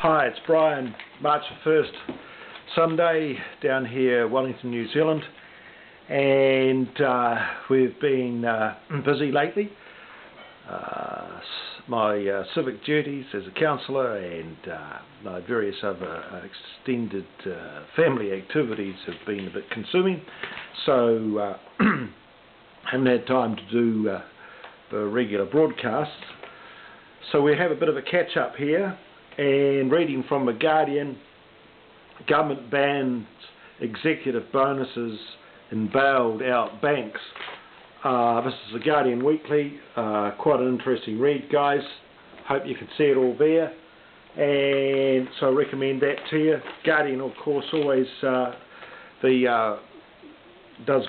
Hi, it's Brian. March the 1st, Sunday, down here, Wellington, New Zealand, and we've been busy lately. My civic duties as a counsellor and my various other extended family activities have been a bit consuming, so haven't had time to do the regular broadcasts. So we have a bit of a catch-up here. And reading from The Guardian, government bans executive bonuses and bailed out banks. This is The Guardian Weekly, quite an interesting read, guys. Hope you can see it all there. And so I recommend that to you. Guardian, of course, always does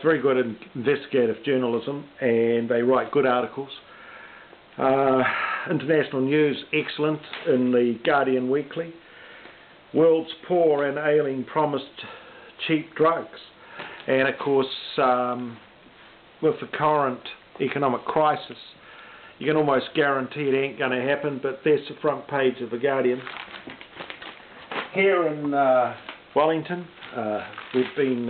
very good investigative journalism, and they write good articles. International news, excellent in The Guardian Weekly. World's poor and ailing promised cheap drugs. And of course, with the current economic crisis, you can almost guarantee it ain't going to happen, but there's the front page of The Guardian. Here in Wellington, we've been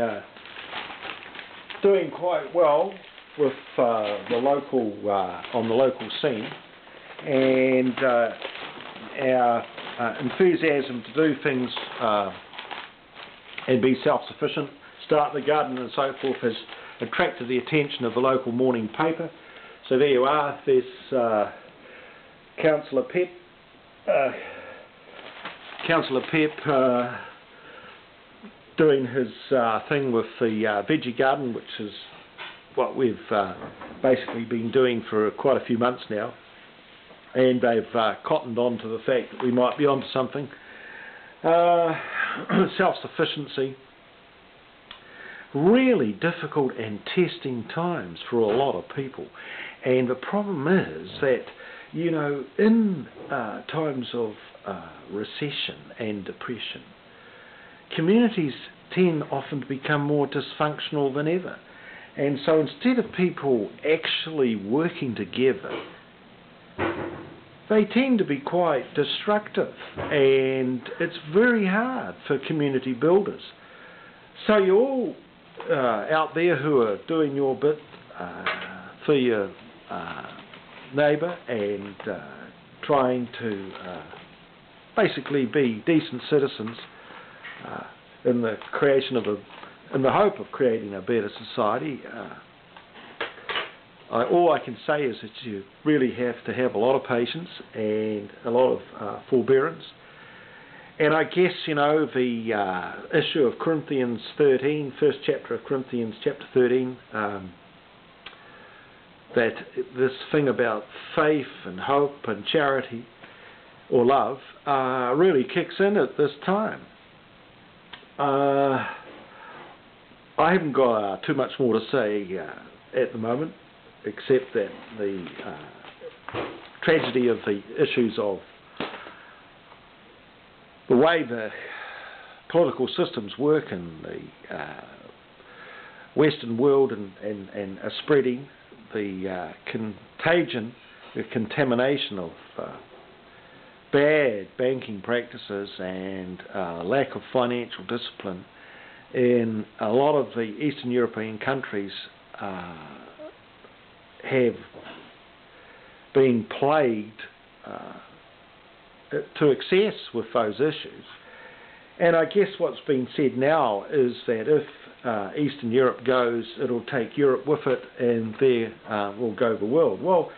doing quite well with the local on the local scene, and our enthusiasm to do things and be self-sufficient, start the garden and so forth, has attracted the attention of the local morning paper. So there you are. There's Councillor Pep. Councillor Pep doing his thing with the veggie garden, which is what we've basically been doing for quite a few months now, and they've cottoned on to the fact that we might be onto something. Self-sufficiency, really difficult and testing times for a lot of people, and the problem is that, you know, in times of recession and depression, communities tend often to become more dysfunctional than ever. And so instead of people actually working together, they tend to be quite destructive, and it's very hard for community builders. So you're all out there who are doing your bit for your neighbour and trying to basically be decent citizens in the creation of in the hope of creating a better society. All I can say is that you really have to have a lot of patience and a lot of forbearance. And I guess, you know, the issue of Corinthians 13, first chapter of Corinthians chapter 13, that this thing about faith and hope and charity or love really kicks in at this time. I haven't got too much more to say at the moment, except that the tragedy of the issues of the way the political systems work in the Western world and are spreading, the contagion, the contamination of bad banking practices and lack of financial discipline in a lot of the Eastern European countries have been plagued to excess with those issues. And I guess what's been said now is that if Eastern Europe goes, it'll take Europe with it, and there will go the world. Well,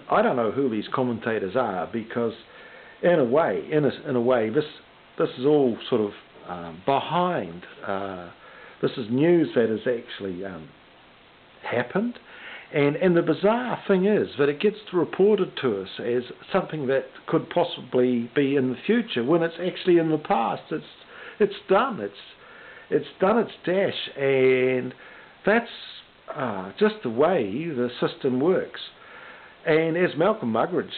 I don't know who these commentators are, because in a way, this is all sort of behind. This is news that has actually happened, and the bizarre thing is that it gets reported to us as something that could possibly be in the future, when it's actually in the past. It's done. It's done its dash, and that's just the way the system works. And as Malcolm Muggeridge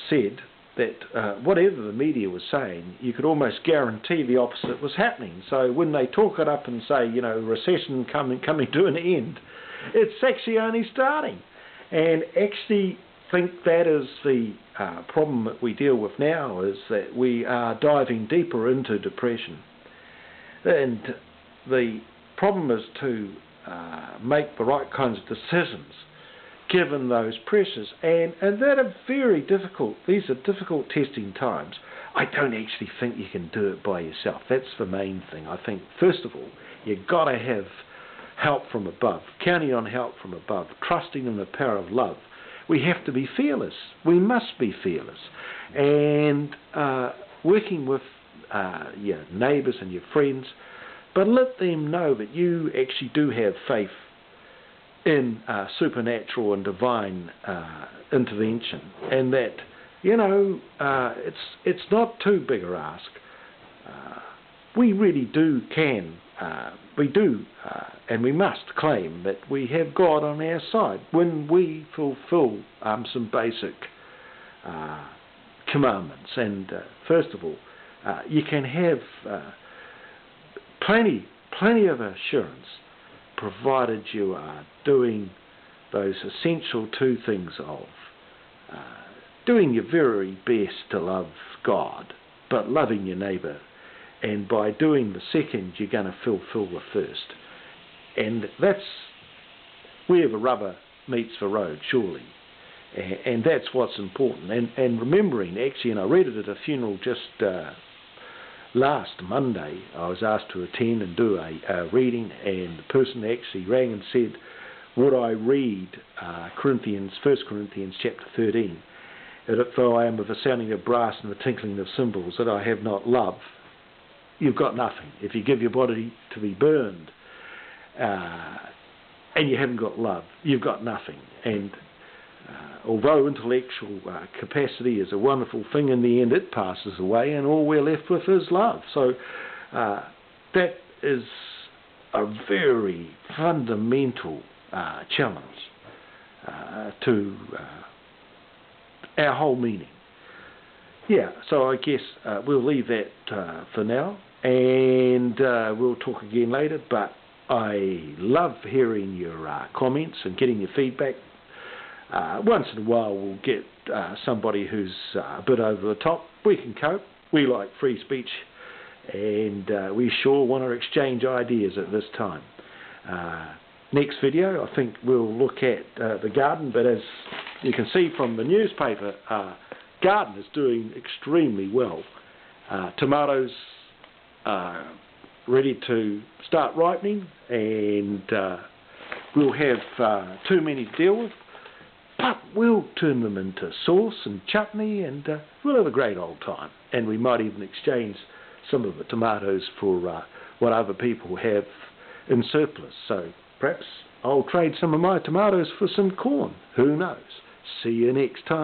said, that whatever the media was saying, you could almost guarantee the opposite was happening. So when they talk it up and say, you know, recession coming to an end, it's actually only starting. And actually think that is the problem that we deal with now, is that we are diving deeper into depression. And the problem is to make the right kinds of decisions given those pressures, and that are very difficult. These are difficult testing times. I don't actually think you can do it by yourself. That's the main thing. I think, first of all, you've got to have help from above, counting on help from above, trusting in the power of love. We have to be fearless. We must be fearless. And working with your neighbours and your friends, but let them know that you actually do have faith in supernatural and divine intervention, and that, you know, it's not too big a ask. We really and we must claim that we have God on our side when we fulfill some basic commandments. And first of all, you can have plenty of assurance, provided you are doing those essential two things of doing your very best to love God, but loving your neighbour. And by doing the second, you're going to fulfill the first. And that's where the rubber meets the road, surely. And that's what's important. And remembering, actually, and I read it at a funeral just last Monday. I was asked to attend and do a reading, and the person actually rang and said, would I read 1 Corinthians chapter 13, that if though I am of the sounding of brass and the tinkling of cymbals, that I have not love, you've got nothing. If you give your body to be burned and you haven't got love, you've got nothing. And although intellectual capacity is a wonderful thing, in the end it passes away, and all we're left with is love. So that is a very fundamental challenge to our whole meaning. Yeah, so I guess we'll leave that for now, and we'll talk again later. But I love hearing your comments and getting your feedback. Once in a while we'll get somebody who's a bit over the top. We can cope. We like free speech, and we sure want to exchange ideas at this time. Next video, I think we'll look at the garden, but as you can see from the newspaper, garden is doing extremely well. Tomatoes are ready to start ripening, and we'll have too many to deal with, but we'll turn them into sauce and chutney, and we'll have a great old time. And we might even exchange some of the tomatoes for what other people have in surplus. So perhaps I'll trade some of my tomatoes for some corn. Who knows? See you next time.